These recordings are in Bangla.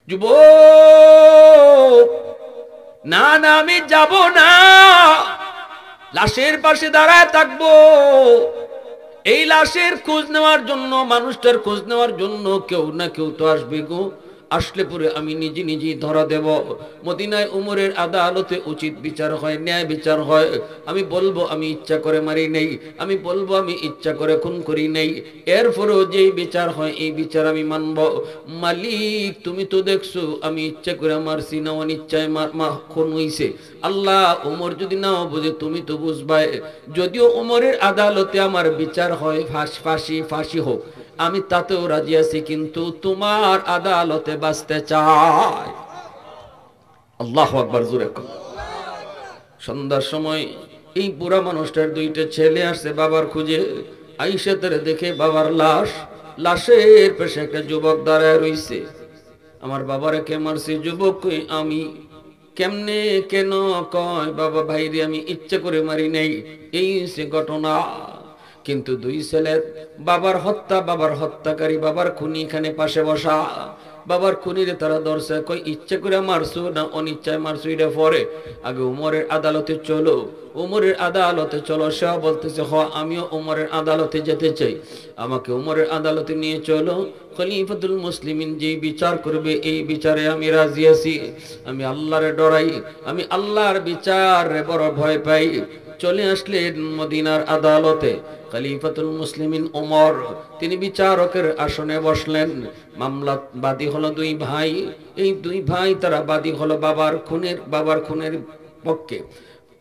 যুবক, না না আমি যাব না, লাশের পাশে দাঁড়ায় থাকবো। এই লাশের খোঁজ নেওয়ার জন্য, মানুষটার খোঁজ নেওয়ার জন্য কেউ না কেউ তো আসবে গো। আসলে পরে আমি নিজে নিজেই ধরা দেব। মদিনায় উমরের আদালতে উচিত বিচার হয়, ন্যায় বিচার হয়। আমি বলবো আমি ইচ্ছা করে মারি নেই, আমি বলবো আমি ইচ্ছা করে খুন করি নেই। এরপরেও যেই বিচার হয় এই বিচার আমি মানব। মালিক, তুমি তো দেখছো আমি ইচ্ছা করে মারছি না অনিচ্ছায় খুন হইছে। আল্লাহ, উমর যদি নাও বুঝে তুমি তো বুঝবাই। যদিও উমরের আদালতে আমার বিচার হয় ফাঁসি ফাঁসি হোক, আমি তাতেও রাজি আছি, কিন্তু তোমার আদালতে বাঁচতে চাই। আল্লাহু আকবার, জোরে কর। সন্ধ্যার সময় এই বুড়া মানুষটার দুইটা ছেলে আসছে বাবার খুঁজে। আইসা তারে দেখে বাবার লাশ, লাশের পাশে একটা যুবক দাঁড়ায় রইছে। আমার বাবারে কে মারছে? যুবক কই আমি। কেমনে কেন? কয় বাবা ভাইরে আমি ইচ্ছা করে মারি নাই, এই সে ঘটনা। কিন্তু দুই ছেলের বাবার হত্যা, বাবার হত্যাকারী, বাবার খুনি এখানে পাশে বসা। বাবার খুনিরে তারা ধরছে, কই ইচ্ছা করে মারছো না অনিচ্ছায় মারছো এটা পরে, আগে উমরের আদালতে চলো, উমরের আদালতে চলো। সে বলতেছে হ আমিও উমরের আদালতে যেতে চাই, আমাকে উমরের আদালতে নিয়ে চলো। খলিফাতুল মুসলিমিন যে বিচার করবে এই বিচারে আমি রাজি আছি। আমি আল্লাহরে ডরাই, আমি আল্লাহর বিচারে বড় ভয় পাই। চলে আসলেন মদিনার আদালতে। খলিফাতুল মুসলিমিন ওমর, তিনি বিচারকের আসনে বসলেন। মামলা বাদী হলো দুই ভাই। এই দুই ভাই তারা বাদী হলো বাবার খুনের পক্ষে,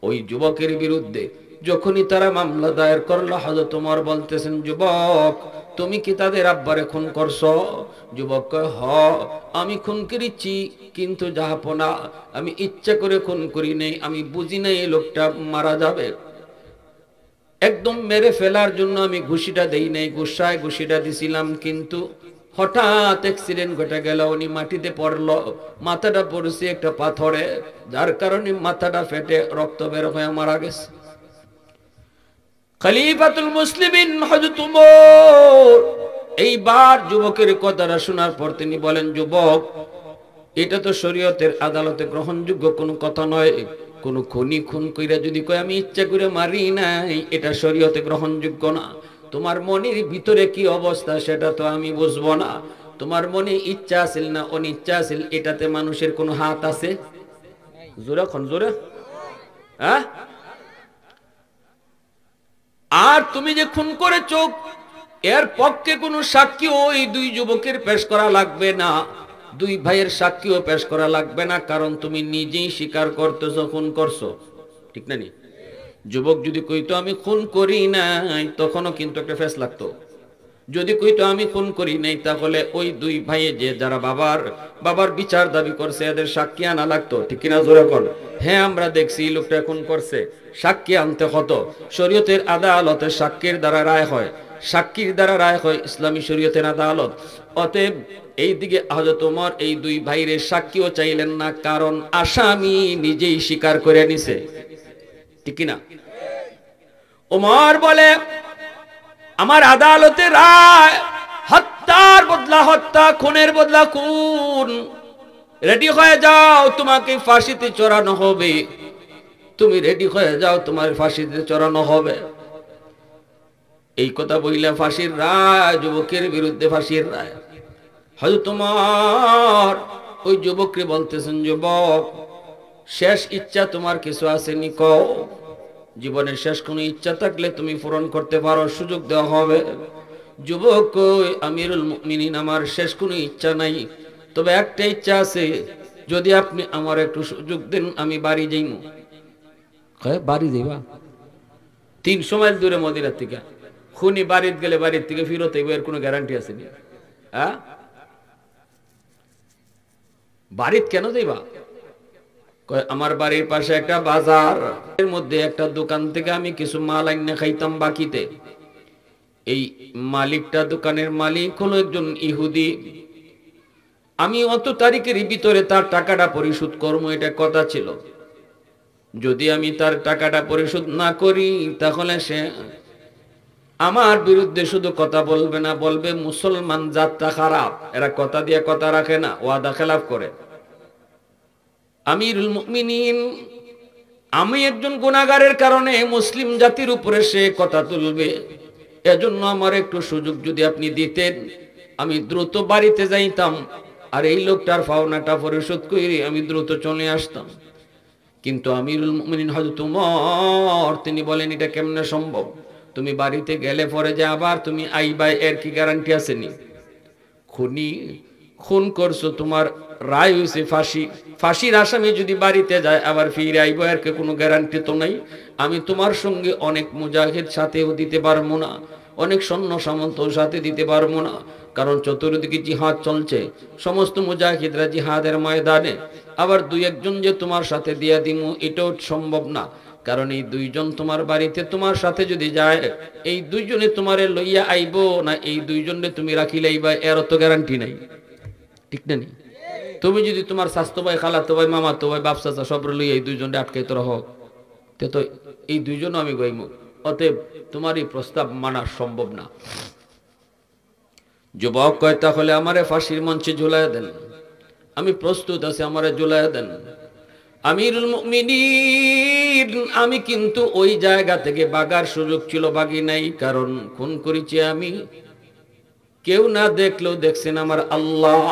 ওই যুবকের বিরুদ্ধে। যখনই তারা মামলা দায়ের করলো, হযরত ওমর বলতেছেন, যুবক তুমি কি তাদের আব্বারে খুন করছো? যুবক কয় হ, আমি খুন করেছি, কিন্তু জাহাপনা আমি ইচ্ছা করে খুন করি নাই, আমি বুঝি নাই এই লোকটা মারা যাবে। একদম মেরে ফেলার জন্য আমি ঘুষিটা দেই নাই, গুসায় ঘুষিটা দিছিলাম, কিন্তু হঠাৎ অ্যাক্সিডেন্ট ঘটে গেল, উনি মাটিতে পড়লো, মাথাটা পড়ছে একটা পাথরে, যার কারণে মাথাটা ফেটে রক্ত বের হয়ে মারা গেছে। খলিফাতুল মুসলিমিন হযরত ওমর এইবার যুবকের কথাটা শোনার পর তিনি বলেন, যুবক এটা তো শরীয়তের আদালতে গ্রহণযোগ্য কোনো কথা নয়। কোন খুনি খুন কইরা যদি কয় আমি ইচ্ছা করে মারি নাই, এটা শরীয়তে গ্রহণযোগ্য না। তোমার মনের ভিতরে কি অবস্থা সেটা তো আমি বুঝবো না। তোমার মনে ইচ্ছা আছিল না অনিচ্ছা আছিল, এটাতে মানুষের কোনো হাত আছে? জোরে খন, জোরে। হ্যাঁ? আর তুমি যে খুন করেছো এর পক্ষে কোনো সাক্ষী ওই দুই যুবকের পেশ করা লাগবে না, দুই ভাইয়ের সাক্ষীও পেশ করা লাগবে না, কারণ তুমি নিজেই স্বীকার করতেছো খুন করছো। ঠিক না নি? যুবক যদি কইতো আমি খুন করি নাই, তখনও কিন্তু একটা ফেস লাগতো। যদি কইতো আমি খুন করি নাই, তাহলে ওই দুই ভাইয়ে যে যারা বাবার বিচার দাবি করছে এদের সাক্ষী আনা লাগতো। ঠিক কিনা জোরে কোন? হ্যাঁ, আমরা দেখছি লোকটা খুন করছে, সাক্ষী আনতে হতো। শরীয়তের আদালতে সাক্ষীর দ্বারা রায় হয়, সাক্ষীর দ্বারা রায় হয় ইসলামী শরীয়তের আদালত। অতএব এই দিকে হযরত ওমর এই দুই ভাইয়ের সাক্ষীও চাইলেন না, কারণ আসামি নিজেই স্বীকার করে নিছে। ঠিক কিনা? ওমর বলে আমার আদালতে রায়, হত্যার বদলা হত্যা, খুনের বদলা খুন। রেডি হয়ে যাও, তোমাকে ফাঁসিতে চড়ানো হবে। তুমি রেডি হয়ে যাও, তোমার ফাঁসিতে চড়ানো হবে। এই কথা বললে ফাঁসির রায়, যুবকের বিরুদ্ধে ফাঁসির রায়। হযরত ওমর ওই যুবককে বলতেছেন, যুবক শেষ ইচ্ছা তোমার কিছু আসেনি? কও, জীবনের শেষ কোনো ইচ্ছা থাকলে তুমি পূরণ করতে পারো, সুযোগ দেওয়া হবে। যুবক কই, আমিরুল মুমিনিন আমার শেষ কোনো ইচ্ছা নাই, তবে একটা ইচ্ছা আছে, যদি আপনি আমার একটু সুযোগ দেন আমি বাড়ি যাইমু। কয় বাড়ি যাইবা? 300 মাইল দূরে মদিনার থেকে। খুনি বাড়িতে গেলে বাড়ির থেকে ফিরত হইব, এর কোনো গ্যারান্টি আছে নি? হ্যাঁ, বাড়িতে কেন যাইবা? আমার বাড়ির পাশে একটা বাজার, এর মধ্যে একটা দোকান থেকে আমি কিছু মাল আইনা খাইতাম বাকিতে। এই মালিকটা, দোকানের মালিক হলো একজন ইহুদি। আমি অত তারিখের ভিতরে তার টাকাটা পরিশোধ করবো, এটা কথা ছিল। যদি আমি তার টাকাটা পরিশোধ না করি, তাহলে সে আমার বিরুদ্ধে শুধু কথা বলবে না, বলবে মুসলমান জাতটা খারাপ, এরা কথা দিয়ে কথা রাখে না, ওয়াদা খেলাফ করে। আমিরুল মুমিনিন, আমি একজন গুনাহগারের কারণে মুসলিম জাতির উপরে সে কথা তুলবে, এজন্য আমার একটু সুযোগ যদি আপনি দিতেন, আমি দ্রুত বাড়িতে যাইতাম, আর এই লোকটার পাওনাটা পরিশোধ করে আমি দ্রুত চলে আসতাম। কিন্তু আমিরুল মুমিনিন হযরত ওমর তিনি বলেন, এটা কেমনে সম্ভব? তুমি বাড়িতে গেলে পরে যে আবার তুমি আইবা, এর কি গ্যারান্টি আছে নি? খুন করছো, তোমার রায় হয়েছে ফাঁসি, ফাঁসির আসামি যদি বাড়িতে যায় আবার ফিরে আইব, এর কোনো গ্যারান্টি তো নাই। আমি তোমার সঙ্গে অনেক মুজাহিদ সাথেও দিতে পারবো না, অনেক সৈন্য সামন্ত সাথে দিতে পারবো না, কারণ চতুর্দিকে জিহাদ চলছে, সমস্ত মুজাহিদরা জিহাদের ময়দানে। আবার দুই একজন যে তোমার সাথে দিয়া দিমু এটাও সম্ভব না, কারণ এই দুইজন তোমার বাড়িতে তোমার সাথে যদি যায়, এই দুইজনে তোমারে লইয়া আইব না এই দুইজনে তুমি রাখি লাইবা, এর তো গ্যারান্টি নাই, ঠিক না? তুমি যদি তোমার স্বাস্থ্য ভাই, খালাতো ভাই, মামাতো ভাই, বাপ চাচা সব লইয়া এই দুইজনে আটকাইতে রহ, তো এই দুইজনও আমি গইমু, অতএব তোমার এই প্রস্তাব মানা সম্ভব না। যুবক কয়, তাহলে আমারে ফাঁসির মঞ্চে ঝুলাইয়া দেন, আমি প্রস্তুত আছি, আমারে ঝুলাইয়া দেন। আমিরুল মুমিনিন, আমি কিন্তু ওই জায়গা থেকে বাগার সুযোগ ছিল, বাগি নাই, কারণ খুন করেছি আমি, কেউ না দেখলেও দেখছেন আমার আল্লাহ।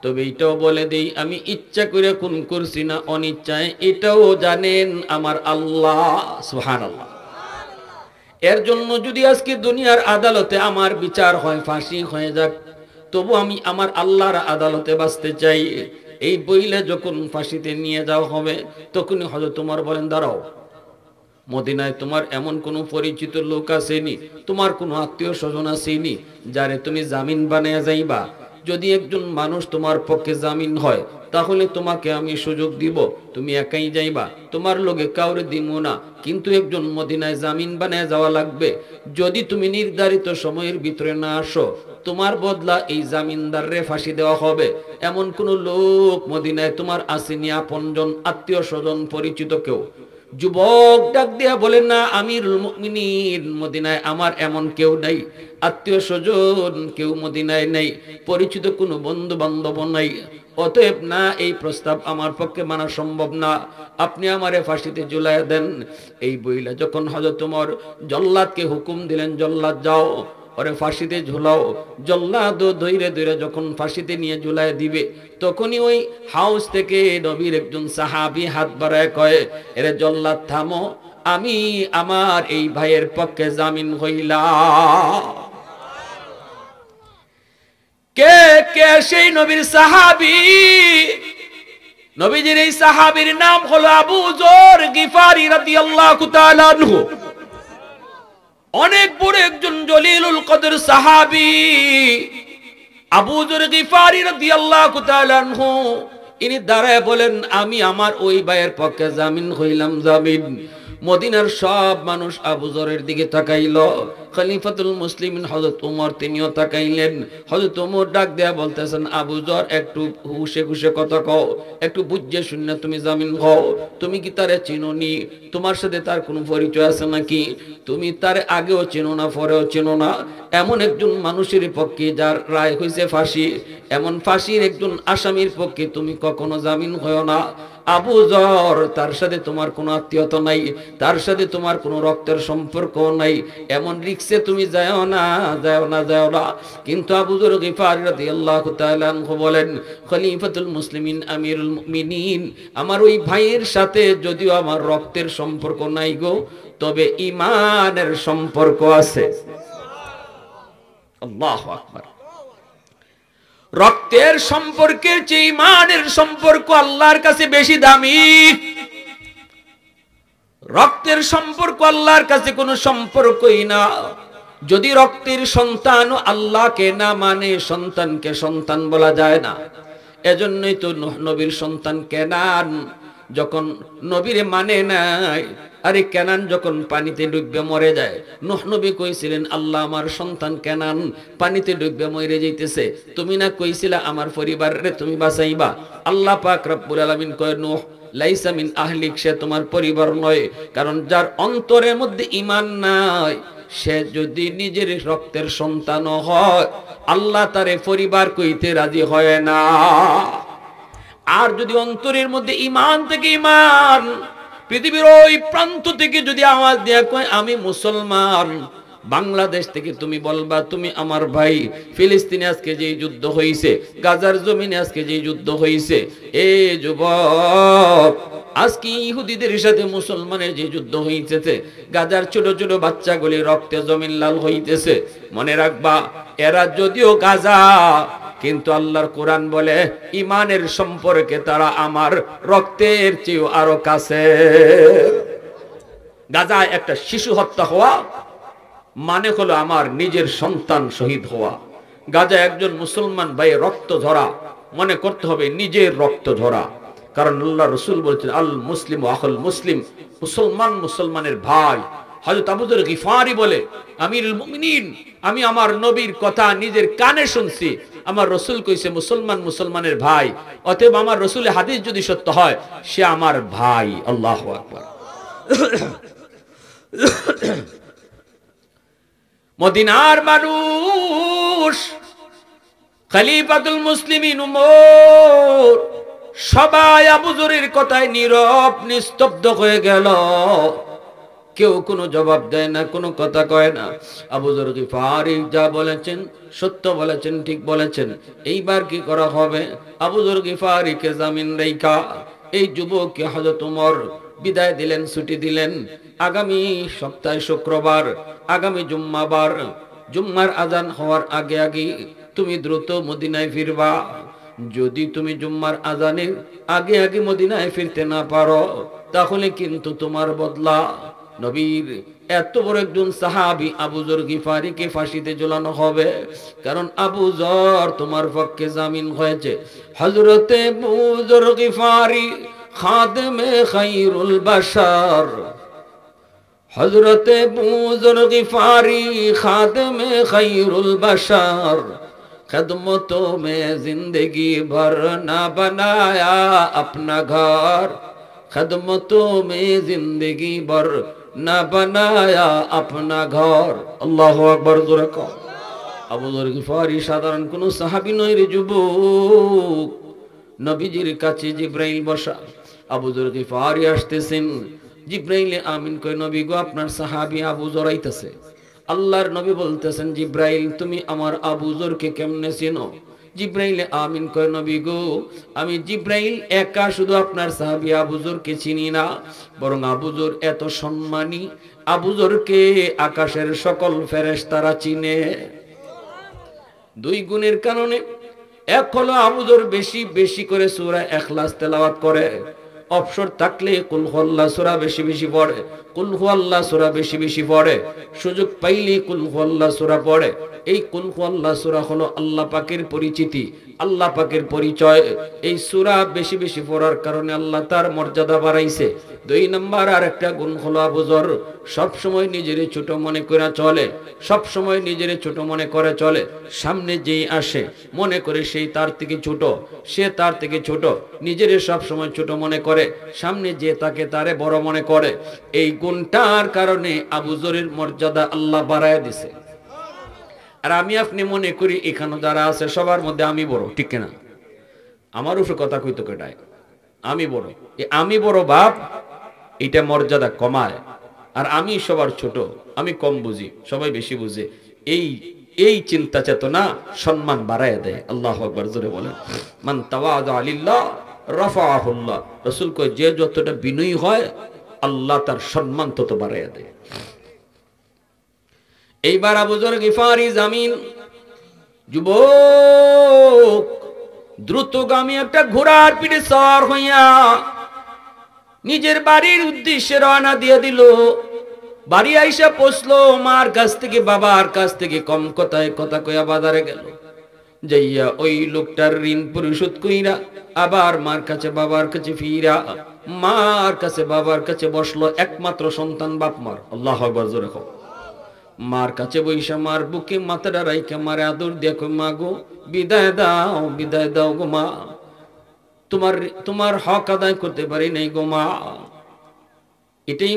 তবে এটাও বলে দেই, আমি ইচ্ছা করে খুন করছি না অনিচ্ছায়, এটাও জানেন আমার আল্লাহ। সুবহানাল্লাহ। এর জন্য যদি আজকে দুনিয়ার আদালতে আমার বিচার হয়, ফাঁসি হয়ে যাক, তবু আমি আমার আল্লাহর আদালতে বাঁচতে চাই। এই বইলে যখন ফাঁসিতে নিয়ে যাওয়া হবে, তখনই হযরত ওমর বলেন, দাঁড়াও, মদিনায় তোমার এমন কোনো পরিচিত লোক আসেনি, তোমার কোনো আত্মীয় স্বজন আসেনি যারে তুমি জামিন বানিয়ে যাইবা? যদি একজন মানুষ তোমার পক্ষে জামিন হয়, তাহলে তোমাকে আমি সুযোগ দিব, তুমি একাই যাইবা, তোমার লোকে কাউরে দিব না, কিন্তু একজন মদিনায় জামিন বানিয়ে যাওয়া লাগবে। যদি তুমি নির্ধারিত সময়ের ভিতরে না আসো, তোমার বদলা এই জামিনদাররে ফাঁসি দেওয়া হবে। এমন কোন লোক মদিনায় তোমার আসেনি, আপনজন, আত্মীয় স্বজন, পরিচিত কেউ? যুবক ডাক দিয়া বলেন, না আমিরুল মুমিনিন, মদিনায় আমার এমন কেউ নাই, আত্মীয় স্বজন কেউ মদিনায় নাই, পরিচিত কোনো বন্ধু বান্ধব নাই, অতএব না, এই প্রস্তাব আমার পক্ষে মানা সম্ভব না, আপনি আমারে ফাঁসিতে ঝুলাইয়া দেন। এই বইলা যখন হযরত ওমর জল্লাদকে হুকুম দিলেন, জল্লাদ যাও, ওরে ফাঁসিতে ঝুলাও। জল্লাদ ধৈরে ধৈরে যখন ফাঁসিতে নিয়ে ঝুলাই দিবে, তখনই ওই হাউস থেকে নবীর একজন সাহাবী হাত বাড়ায় কয়, এরে জল্লাদ থামো, আমি আমার এই ভাইয়ের পক্ষে জামিন হইলাম। কে কে সেই নবীর সাহাবী? নবীজির এই সাহাবীর নাম হলো আবু যর গিফারি রাদিয়াল্লাহু তাআলা আনহু। অনেক বড় একজন জলিলুল কদর সাহাবী আবু যর গিফারি রাদিয়াল্লাহু তাআলা আনহু। ইনি দাঁড়ায় বলেন, আমি আমার ওই ভাইয়ের পক্ষে জামিন হইলাম, জামিন। মদিনার সব মানুষ আবু যরের দিকে তাকাইল। খলিফাতুল মুসলিমিন হযরত ওমর তিনিও তাকাইলেন। হযরত ওমর ডাক দেয়া বলতেছেন, আবু যর একটু হুশে খুশে কথা কও, একটু বুঝে শুনে তুমি জামিন হও। তুমি কি তারে চিনোনি? তোমার সাথে তার কোনো পরিচয় আছে নাকি? তুমি তার আগেও চেনো না, পরেও চেনো না। এমন একজন মানুষের পক্ষে যার রায় হয়েছে ফাঁসি, এমন ফাঁসির একজন আসামির পক্ষে তুমি কখনো জামিন হও না। আবু যর, তার সাথে তোমার কোনো আত্মীয়তা নাই, তার সাথে তোমার কোনো রক্তের সম্পর্ক নাই, এমন রিক্সে তুমি যাও না, যাও না, যাও না। কিন্তু আবু যর গিফারি রাদিয়াল্লাহু তাআলা আনহু বলেন, খলিফাতুল মুসলিমিন আমিরুল মুমিনিন, আমার ওই ভাইয়ের সাথে যদিও আমার রক্তের সম্পর্ক নাই গো, তবে ঈমানের সম্পর্ক আছে। আল্লাহু আকবার। রক্তের সম্পর্কের চেয়ে ঈমানের সম্পর্ক আল্লাহর কাছে বেশি দামি। রক্তের সম্পর্ক আল্লাহর কাছে কোনো সম্পর্কই না। যদি রক্তের সন্তান আল্লাহকে না মানে, সন্তানকে সন্তান বলা যায় না। এজন্যই তো নবীর সন্তান কেনান যখন নবীরে মানে নাই, আরে কেনান যখন পানিতে ডুববে মরে যায়, নূহ নবী কইছিলেন, আল্লাহ আমার সন্তান কেনান পানিতে ডুববে মরে যাইতেছে, তুমি না কইছিলা আমার পরিবারে তুমি বাঁচাইবা? আল্লাহ পাক রব্বুল আলামিন কয়, নূহ লাইসা মিন আহলিক, সে তোমার পরিবার নয়। কারণ যার অন্তরের মধ্যে ঈমান নাই, সে যদি নিজের রক্তের সন্তান হয় আল্লাহ তারে পরিবার কইতে রাজি হয় না। আর যদি অন্তরের মধ্যে ঈমান থেকে ঈমান, পৃথিবীর ওই প্রান্ত থেকে যদি আওয়াজ দেয়া কয় আমি মুসলমান, বাংলাদেশ থেকে তুমি বলবা তুমি আমার ভাই, ফিলিস্তিনে আজকে যে যুদ্ধ হইছে, গাজার জমিনে আজকে যে যুদ্ধ হইছে, এ যুবক আজকে ইহুদিদের সাথে মুসলমানের যে যুদ্ধ হইতেছে, গাজার ছোট ছোট বাচ্চাগুলি রক্তে জমিন লাল হইতেছে, মনে রাখবা এরা যদিও গাজা, কিন্তু আল্লাহর কোরআন বলে ইমানের সম্পর্কে তারা আমার রক্তের চেয়েও আরো কাছে। গাজায় একটা শিশু হত্যা হওয়া মানে হলো আমার নিজের সন্তান শহীদ হওয়া। গাজায় একজন মুসলমান ভাই রক্ত ঝরা মনে করতে হবে নিজের রক্ত ঝরা, কারণ আল্লাহ রাসূল বলেছেন আল মুসলিম আখুল মুসলিম, মুসলমান মুসলমানের ভাই। হযরত আবু যর গিফারি বলে আমিরুল মুমিনিন, আমি আমার নবীর কথা নিজের কানে শুনছি, আমার রাসূল কইছে মুসলমান মুসলমানের ভাই, অতএব আমার রাসূলের হাদিস যদি সত্য হয় সে আমার ভাই। আল্লাহু আকবার। মদিনার মানুষ, খলিফাতুল মুসলিমিন উমর, সবাই আবু যরের কথায় নীরব নিস্তব্ধ হয়ে গেল, কেউ কোনো জবাব দেয় না, কোনো কথা কয় না। আবু যর গিফারি যা বলেছেন সত্য বলেছেন, ঠিক বলেছেন, এইবার কি করা হবে? আবু যর গিফারিকে জামিন রেখা এই যুবককে হযরত ওমর বিদায় দিলেন, ছুটি দিলেন। আগামী সপ্তাহে শুক্রবার, আগামী জুম্মাবার, জুম্মার আজান হওয়ার আগে আগে তুমি দ্রুত মদিনায় ফিরবা। যদি তুমি জুম্মার আজানের আগে আগে মদিনায় ফিরতে না পারো তাহলে কিন্তু তোমার বদলা। নবীর এত বড় একজন সাহাবী আবু যর গিফারিকে ফাঁসিতে ঝুলানো হবে, কারণ আবু যর তোমার পক্ষে জামিন হয়েছে। হযরতে আবু যর গিফারি খাদেমে খায়রুল বাশার, হযরতে আবু যর গিফারি খাদেমে খায়রুল বাশার, खिदमतों में जिंदगी भर ना बनाया अपना घर, खिदमतों में जिंदगी भर ना बनाया अपना घर। अल्लाहु আকবার। জোরে কও। আবু যর গিফারি সাধারণ কোন সাহাবী নয় রে যুবক, নবীজির কাছে জিবরাইল বসা। আবু যর গিফারি আসতেছেন, জিবরাইলে আমিন কয় নবী গো আপনার সাহাবী আবু যর আইতাছে। আল্লাহর নবী বলতেছেন জিব্রাইল তুমি আমার আবু যরকে কেমনে চিনো? জিব্রাইলে আমিন কয় নবী গো আমি জিব্রাইল একা শুধু আপনার সাহাবী আবু যরকে চিনি না, বরং আবু যর এত সম্মানী, আবু যরকে আকাশের সকল ফেরেশতারা চিনে। দুই গুণের কারণে, এক হলো আবু যর বেশি বেশি করে সূরা ইখলাস তেলাওয়াত করে, অবসর থাকলে কুল হুয়াল্লাহ সূরা বেশি বেশি পড়ে, কুল হুয়াল্লাহ সূরা বেশি বেশি পড়ে, সুযোগ পাইলে কুল হুয়াল্লাহ সূরা পড়ে। এই কুল হুয়াল্লাহ সূরা হলো আল্লাহ পাকের পরিচিতি, আল্লাহ পাকের পরিচয়। এই সূরা বেশি বেশি পড়ার কারণে আল্লাহ তার মর্যাদা বাড়াইছে। দুই নাম্বার আর একটা গুণ হলো আবু যর সব সময় নিজের ছোট মনে করে চলে, সব সময় নিজের ছোট মনে করে চলে। সামনে যেই আসে মনে করে সেই তার থেকে ছোট, সে তার থেকে ছোট, নিজের সব সময় ছোট মনে করে, সামনে যে তাকে তারে বড় মনে করে। এই গুণটার কারণে আবু যরের মর্যাদা আল্লাহ বাড়ায় দিছে। আর আমি আপনি মনে করি এখানে যারা আছে সবার মধ্যে আমি বড়, ঠিক কিনা? আমার উপরে কথা কইতো কেটায় আমি বড়, আমি বড় বাপ, এটা মর্যাদা কমায়। আর আমি সবার ছোট, আমি কম বুঝি, সবাই বেশি বুঝে, এই চিন্তা চেতনা সম্মান বাড়ায় দেয়। আল্লাহু আকবার। জোরে বলেন মান তাওয়াযা লিল্লাহ রাফাআহুল্লাহ। রাসূল কয় যে যতটা বিনয়ী হয় আল্লাহ তার সম্মান তত বাড়ায় দেয়। এইবার আবু যর গিফারি জামিন। যুবক দ্রুতগামী একটা ঘোড়ার পিঠে সওয়ার হইয়া নিজের বাড়ির উদ্দেশ্যে রওনা দিয়ে দিল। বাড়ি আইসা পৌঁছলো, মার কাছ থেকে বাবার কাছ থেকে কম কথায় কথা কইয়া বাজারে গেল, যাইয়া ওই লোকটার ঋণ পরিশোধ কইরা আবার মার কাছে বাবার কাছে ফিরা, মার কাছে বাবার কাছে বসলো। একমাত্র সন্তান বাপ মার। আল্লাহু আকবার। জোরে কও। মার কাছে বইসা মার বুকে মাথাটা রাইখা মারে আদর দিয়া কই মা গো বিদায় দাও, বিদায় দাও গো মা, তোমার হক আদায় করতে পারি নাই গো মা। এটাই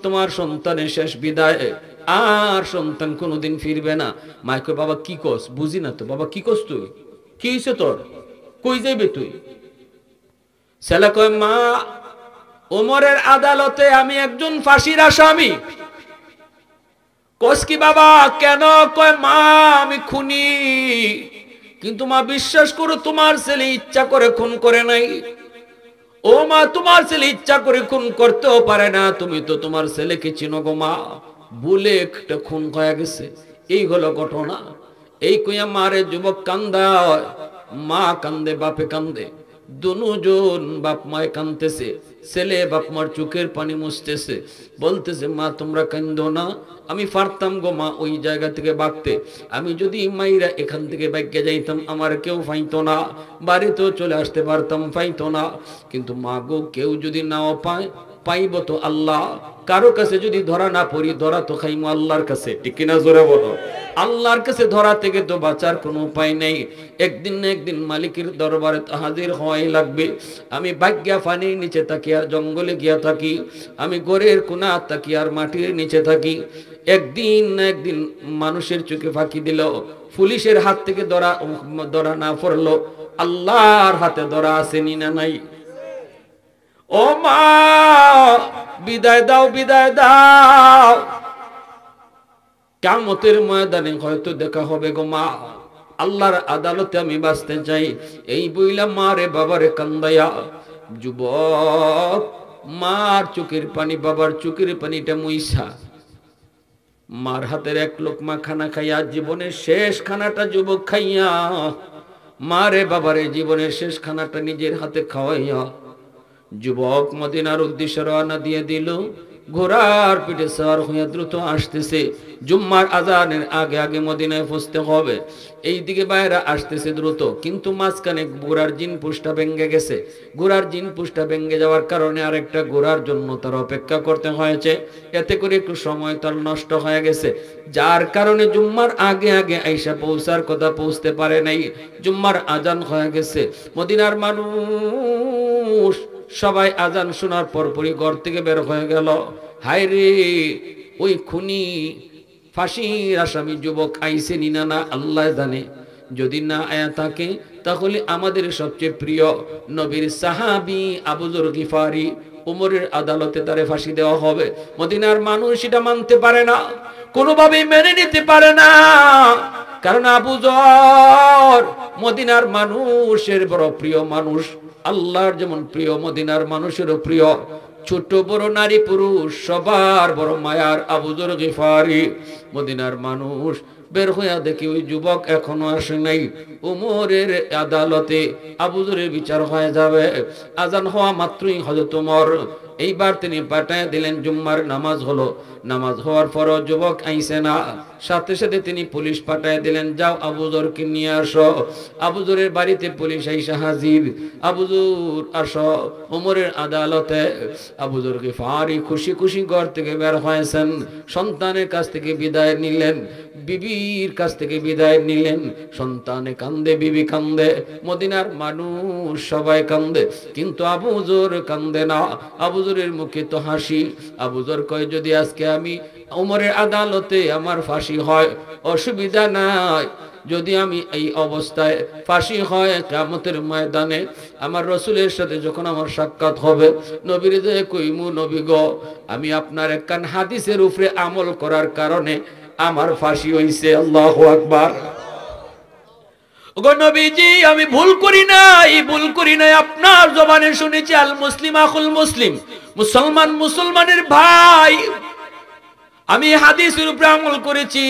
তোমার সন্তানের শেষ বিদায়। আর সন্তান কোনোদিন ফিরবে না। মা কয় বাবা কি কস, বুঝি না তো বাবা, কি কস তুই, কি হইছে তোর, কই যাইবে তুই? ছেলে কয় মা ওমরের আদালতে আমি একজন ফাঁসির আসামি। কস কি বাবা, কেন? কয় মা আমি খুনি। কিন্তু মা বিশ্বাস করো তোমার ছেলে ইচ্ছা করে খুন করে নাই। ও মা তোমার ছেলে ইচ্ছা করে খুন করতেও পারে না, তুমি তো তোমার ছেলেকে চিনো গো মা, ভুলে একটা খুন হয়ে গেছে, এই হলো ঘটনা। এই কইয়া মারে যুবক কান্দায়, মা কান্দে বাপে কান্দে, দুজন বাপ মায় কান্দতেছে। ছেলে বাপ মার চোখের পানি মুছতেছে, বলতেছে মা তোমরা কান্দো না, আমি পারতাম গো মা ওই জায়গা থেকে বাগতে। আমি যদি মাইরা এখান থেকে বাইকে যাইতাম আমার কেউ পাইতো না, বাড়িতেও চলে আসতে পারতাম, পাইতো না। কিন্তু মা গো কেউ যদি নাও পায়, পাইব তো আল্লাহ। কারো কাছে যদি ধরা না পড়ি, ধরা তো খাইমু আল্লাহর কাছে, ঠিক কিনা জোরে বলো? আল্লাহর কাছে ধরা থেকে তো বাঁচার কোনো উপায় নেই। একদিন না একদিন মালিকের দরবারে হাজির হওয়াই লাগবে। আমি ভাগ্যা পানির নিচে থাকি আর জঙ্গলে গিয়া থাকি, আমি ঘরের কোনা থাকি আর মাটির নিচে থাকি, একদিন না একদিন মানুষের চোখে ফাঁকি দিল, পুলিশের হাত থেকে ধরা না পড়লো, আল্লাহর হাতে ধরা আসেনি না নাই? ও মা বিদায় দাও, বিদায় দাও, কিয়ামতের ময়দানে হয়তো দেখা হবে গো মা, আল্লাহর আদালতে আমি বাঁচতে চাই। এই বইলা মারে বাবারে কান্দাইয়া যুবক মার চোখের পানি, বাবার চোখের পানিটা মুইসা মার হাতের এক লোকমা খানা খাইয়া, জীবনের শেষ খানাটা যুবক খাইয়া, মারে বাবারে জীবনের শেষ খানাটা নিজের হাতে খাওয়াইয়া যুবক মদিনার উদ্দেশ্যে রওনা দিয়ে দিল। ঘোড়ার পিঠে সওয়ার হইয়া দ্রুত আসতেছে, জুম্মার আজানের আগে আগে মদিনায় পৌঁছতে হবে। এই দিকে বাইরে আসতেছে দ্রুত, কিন্তু মাঝখানে ঘোড়ার জিন পুষ্টা ভেঙে গেছে। ঘোড়ার জিন পুষ্টা ভেঙে যাওয়ার কারণে আরেকটা ঘোড়ার জন্য তার অপেক্ষা করতে হয়েছে, এতে করে একটু সময় তার নষ্ট হয়ে গেছে, যার কারণে জুম্মার আগে আগে আইসা পৌঁছার কথা পৌঁছতে পারে নাই। জুম্মার আজান হয়ে গেছে। মদিনার মানুষ সবাই আজান শোনার পরপরই ঘর থেকে বের হয়ে গেল। হায় রে, ওই খুনি ফাঁসির আসামি যুবক আইসে নিনা না আল্লাহ জানে। যদি না আয়া থাকে তাহলে আমাদের সবচেয়ে প্রিয় নবীর সাহাবী আবু যর গিফারি উমরের আদালতে তারে ফাঁসি দেওয়া হবে। মদিনার মানুষ এটা মানতে পারে না, কোনোভাবেই মেনে নিতে পারে না, কারণ আবু যর মদিনার মানুষের বড় প্রিয় মানুষ। আল্লাহর যেমন প্রিয়, মদিনার মানুষেরও প্রিয়। ছোট বড় নারী পুরুষ সবার বড় মায়ার আবু যর গিফারি। মদিনার মানুষ বের হইয়া দেখি ওই যুবক এখনো আসে নাই। উমরের আদালতে আবু যরের বিচার হয়ে যাবে। আজান হওয়া মাত্রই হযরত উমর এইবার তিনি পাঠায় দিলেন, জুম্মার নামাজ হলো, নামাজ হওয়ার পরও যুবক আইসে না, সাথে সাথে তিনি পুলিশ পাঠায় দিলেন, যাও আবু যরকে নিয়ে আসো। আবু যরের বাড়িতে পুলিশ আইসা হাজির। আবু যর আসো উমরের আদালতে। আবু যর গিফারি খুশি খুশি ঘর থেকে বের হয়েছেন, সন্তানের কাছ থেকে বিদায় নিলেন, বিবির কাছ থেকে বিদায় নিলেন। সন্তানে কান্দে, বিবি কান্দে, মদিনার মানুষ সবাই কান্দে, কিন্তু আবু যর কান্দে না। আবু যরের মুখে তো হাসি। আবু যর কয়, যদি আজকে আমি উমরের আদালতে আমার ফাঁসি হয় অসুবিধা নাই, যদি আমি এই অবস্থায় ফাঁসি হয় কিয়ামতের ময়দানে আমার রাসূলের সাথে যখন আমার সাক্ষাৎ হবে, নবীর যে কইমু, নবী গো আমি আপনার একখান হাদিসের উপরে আমল করার কারণে আমার ফাঁসি হইছে। আল্লাহু আকবার। ওগো নবীজি, আমি ভুল করি নাই, আপনার জবানে শুনেছি আল মুসলিম আখুল মুসলিম, মুসলমান মুসলমানের ভাই। আমি হাদিসের উপরে আমল করেছি,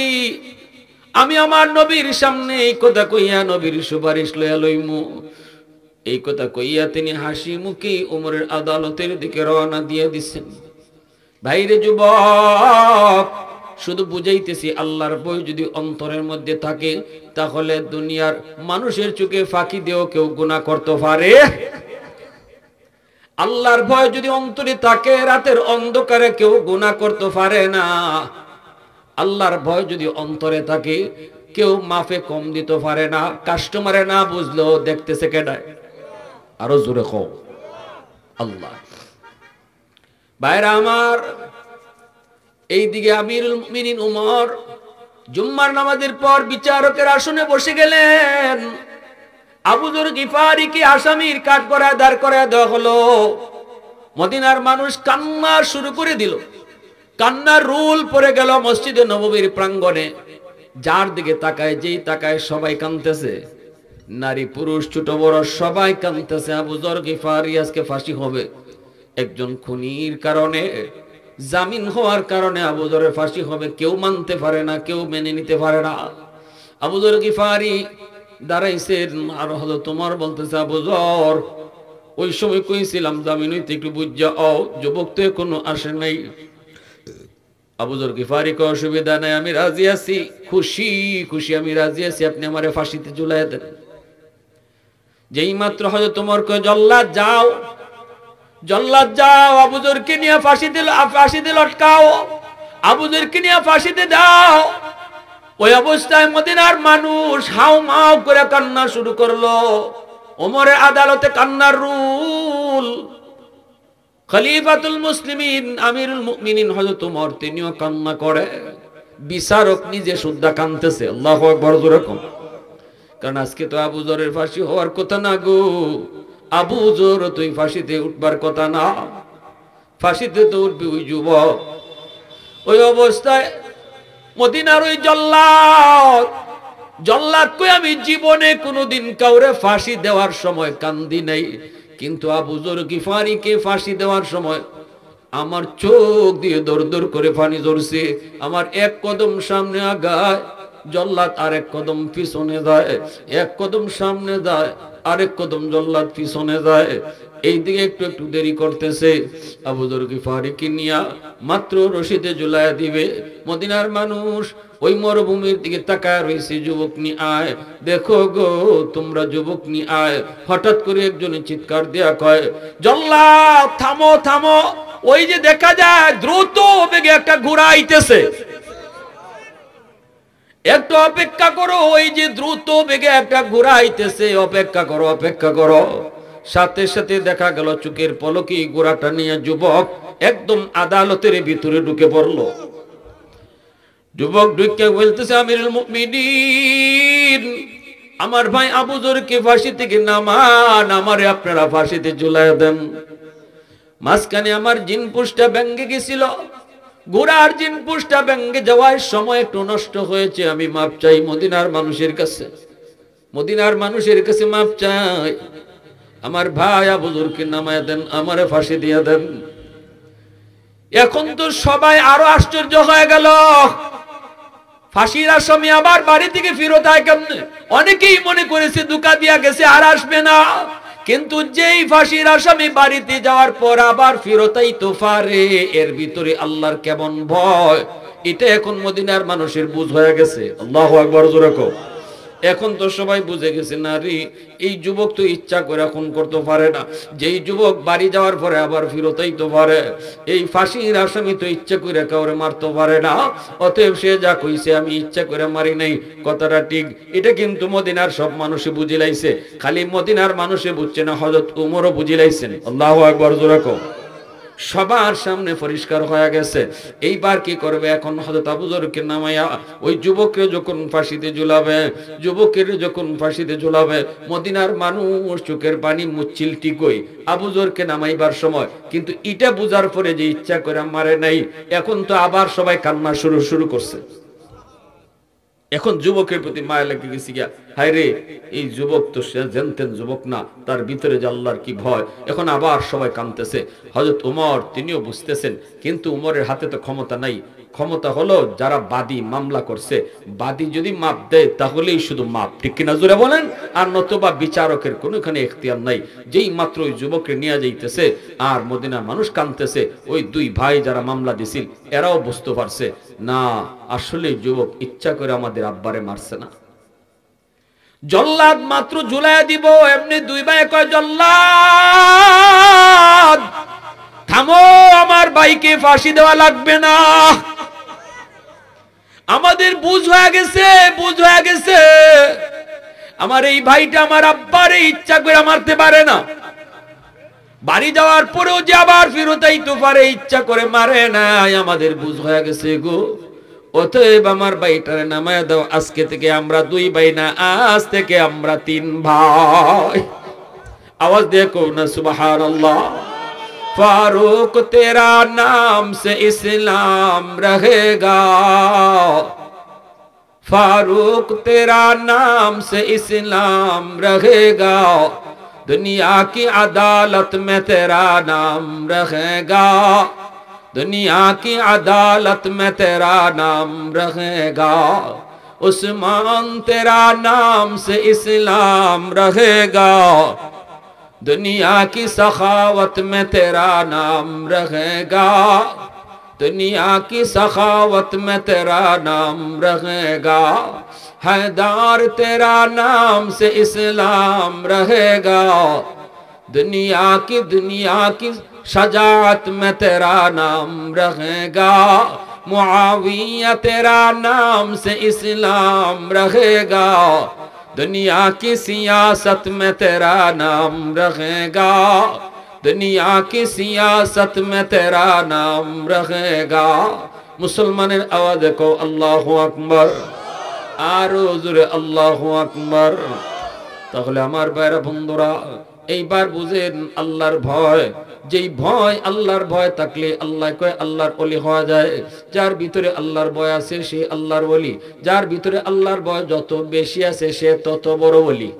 আমি আমার নবীর সামনে এই কথা কইয়া নবীর সুপারিশ লইয়া লইমু। এই কথা কইয়া তিনি হাসি মুখে উমরের আদালতের দিকে রওনা দিয়ে দিচ্ছেন। ভাইরে যুবক, শুধু বুঝাইতেছি, আল্লাহর ভয় যদি অন্তরের মধ্যে থাকে তাহলে দুনিয়ার মানুষের চোখে ফাঁকি দিয়েও কেউ গুনাহ করতে পারে। আল্লাহর ভয় যদি অন্তরে থাকে, রাতের অন্ধকারে কেউ গুনাহ করতে পারে না। আল্লাহর ভয় যদি অন্তরে থাকে, কেউ মাফে কম দিতে পারে না। কাস্টমারে না বুঝলো দেখতেছে কেডায়, আরো জোরে কও আল্লাহ। ভাইরা আমার, এইদিকে আমিরুল মুমিনিন উমর জুম্মার নামাজের পর বিচারকের আসনে বসে গেলেন। আবু যর গিফারীকে আসামির কাঠগড়ায় দাঁড় করায় দেওয়া হলো। মদিনার মানুষ কান্না শুরু করে দিল। কান্নার রুল পড়ে গেল মসজিদে নববীর প্রাঙ্গণে। যার দিকে তাকায়, যেই তাকায় সবাই কাঁদতেছে, নারী পুরুষ ছোট বড় সবাই কাঁদতেছে। আবু যর গিফারী আজকে ফাঁসি হবে। একজন খুনির কারণে, জামিন হওয়ার কারণে আবু যরের ফাঁসি হবে। কেউ মানতে পারে না, কেউ মেনে নিতে পারে না। আবু যর গিফারী দাঁড়াইছেন, আর হলো তোমার বলতেছে, আবু যর ওই সময় কইছিলাম জামিন হইতে একটু বুঝা যুবক তো এখনো আসে নাই। আবু যর গিফারী কয় অসুবিধা নাই, আমি রাজি আছি, খুশি খুশি আমি রাজি আছি, আপনি আমারে ফাঁসিতে ঝুলাইয়া দেন। যেই মাত্র হয়তো তোমার কয় জল্লাদ যাও, জল্লাদ যাও, আবু যরকে নিয়ে ফাঁসিতে লটকাও, আবু যরকে নিয়ে ফাঁসিতে দাও। ওই অবস্থায় মদিনার মানুষ হাউ মাউ করে কান্না শুরু করলো। ওমরের আদালতে কান্নার রুল। খলিফাতুল মুসলিমিন আমিরুল মুমিনিন হযরত ওমর তিনিও কান্না করে। বিচারক নিজে সুদ্ধা কাঁদতেছে। আল্লাহু আকবার জোরে কম। কারণ আজকে তো আবু যরের ফাঁসি হওয়ার কথা না গো। আবু যর তুই ফাঁসিতে উঠবার কথা না, ফাঁসিতে তো উঠবি ওই যুবক। ওই অবস্থায় মদিনার ওই জল্লাদ কই আমি জীবনে কোনোদিন কাউরে ফাঁসি দেওয়ার সময় কান্দি নাই, কিন্তু আবু যর গিফারীকে ফাঁসি দেওয়ার সময় আমার চোখ দিয়ে দর দর করে পানি ঝরছে। আমার এক কদম সামনে আগায়, জল্লাদ আরেক কদম পিছনে যায়, এক কদম সামনে যায়, আরেক কদম জল্লাদ পিছনে যায়। এইদিকে একটু একটু দেরি করতেছে। আবু যর গিফারীকে নিয়া মাত্র রশিদে ঝুলাইয়া দিবে। মদিনার মানুষ ওই মরুভূমির দিকে তাকায় রয়েছে, যুবক নি আয়, দেখো গো তোমরা যুবক নি আয়। হঠাৎ করে একজনে চিৎকার দেয়া কয়, জল্লাদ থামো থামো, ওই যে দেখা যায় দ্রুত বেগে একটা ঘোড়া আইতেছে, একটু অপেক্ষা করো, ওই যে দ্রুত বেগে একটা ঘোড়া আইতেছে, অপেক্ষা করো অপেক্ষা করো। সাথে সাথে দেখা গেল চোখের পলকে ঘোড়াটা নিয়ে যুবক একদম আদালতের ভিতরে ঢুকে পড়লো। যুবক ঢুকে বলতেছে, আমিরুল মুমিনিন আমার ভাই আবু যরকে ফাঁসি থেকে নামান, আমারে আপনারা ফাঁসিতে ঝুলাইয়া দেন। মাঝখানে আমার জিন পুষ্টা ভেঙে গেছিল, ঘোড়ার জিন পুষ্টা ভেঙে যাওয়ার সময় একটু নষ্ট হয়েছে, আমি মাপ চাই মদিনার মানুষের কাছে, মদিনার মানুষের কাছে মাপ চাই। আমার ভাই আবু যরকে নামায় দেন, আমারে ফাঁসি দিয়ে দেন। এখন তো সবাই আরো আশ্চর্য হয়ে গেল, ফাঁসির আসামি আবার বাড়ি থেকে ফিরত আয় কেমনে? অনেকেই মনে করেছে দুকা দিয়া গেছে আর আসবে না, কিন্তু যেই ফাঁসির আসামি বাড়িতে যাওয়ার পর আবার ফিরতাই তো পারে, এর ভিতরে আল্লাহর কেমন ভয়, এটা এখন মদিনার মানুষের বুঝ হয়ে গেছে। আল্লাহু আকবার জোরে কও। এখন তো সবাই বুঝে গেছে, না রে এই যুবক তো ইচ্ছা করে খুন করতে পারে না, যেই যুবক বাড়ি যাওয়ার পরে আবার ফিরতেই তো পারে, এই ফাঁসির আসামি তো ইচ্ছা করে কাউরে মারতে পারে না, অতএব সে যা কইছে আমি ইচ্ছা করে মারি নাই, কথাটা ঠিক। এটা কিন্তু মদিনার সব মানুষে বুঝি লাইছে, খালি মদিনার মানুষে বুঝছে না, হযরত উমরও বুঝি লাইছেন। আল্লাহু আকবার জোরে কও। সবার সামনে পরিষ্কার হয়ে গেছে। এইবার কি করবে? এখন হযরত আবু যরকে নামাইয়া ওই যুবককে যখন ফাঁসিতে ঝুলাবে, যুবকের যখন ফাঁসিতে ঝুলাবে, মদিনার মানুষ চোখের পানি মুচ্ছিল ঠিকই আবু যরকে নামাইবার সময়, কিন্তু এটা বুঝার পরে যে ইচ্ছা করে মারে নাই, এখন তো আবার সবাই কান্না শুরু করছে। এখন যুবকের প্রতি মায়া লেগে গেছে গিয়া, হায় রে এই যুবক তো সে জানতেন যুবক না, তার ভিতরে যে আল্লাহর কি ভয়। এখন আবার সবাই কাঁদতেছে। হযরত ওমর তিনিও বুঝতেছেন, কিন্তু উমরের হাতে তো ক্ষমতা নাই। ক্ষমতা হলো যারা বাদী মামলা করছে, বাদী যদি মাপ দেয় তাহলেই শুধু মাপ, ঠিক কিনা জোরে বলেন? আর নতুবা বিচারকের কোনোখানে এখতিয়ার নাই। যেই মাত্র ওই যুবককে নিয়ে যাইতেছে আর মদিনার মানুষ কাঁদতেছে, ওই দুই ভাই যারা মামলা দিছিল এরাও বুঝতে পারছে না, আসলে যুবক ইচ্ছা করে আমাদের আব্বারে মারছে না। জল্লাদ মাত্র ঝুলাইয়া দিব, এমনি দুই ভাই কয়, জল্লাদ থামো, আমার ভাইকে ফাঁসি দেওয়া লাগবে না, আমাদের বুঝ হয়ে গেছে, বুঝ হয়ে গেছে, আমার এই ভাইটা আমার আব্বারে ইচ্ছা করে মারতে পারে না। বাড়ি যাওয়ার পরেও যে আবার ফেরত আইতে পারে, ইচ্ছা করে মারে নাই, আমাদের বুঝ হয়ে গেছে গো। অতএব আমার ভাইটারে নামায় দাও, আজকে থেকে আমরা 2 ভাই না, আজ থেকে আমরা 3 ভাই। आवाज देखो ना सुबहान अल्लाह। फारूक तेरा नाम से इस्लाम रहेगा, फारूक तेरा नाम से इस्लाम रहेगा, दुनिया की अदालत में तेरा नाम रहेगा, दुनिया की अदालत में तेरा नाम रहेगा, उस्मान तेरा नाम से इस्लाम रहेगा, दुनिया की सखावत में तेरा नाम रहेगा, दुनिया की सखावत में तेरा नाम रहेगा, हैदर तेरा नाम से इस्लाम रहेगा, दुनिया की शजाअत में तेरा नाम रहेगा, मुआविया तेरा नाम से इस्लाम रहेगा, दुनिया की सियासत में तेरा नाम रहेगा, दुनिया की सियासत में तेरा नाम रहेगा। मुसलमाনের आवाज को अल्लाहु अकबर, आरो जोरे अल्लाहु अकबर। তাহলে আমার ভাইরা বন্ধুরা, এইবার বুঝেন আল্লাহর ভয়, যেই ভয়, আল্লাহর ভয় থাকলে আল্লাহ কয় আল্লাহর ওলি হওয়া যায়। যার ভিতরে আল্লাহর ভয় আছে সে আল্লাহর ওলি, যার ভিতরে আল্লাহর ভয় যত বেশি আছে সে তত বড় ওলি।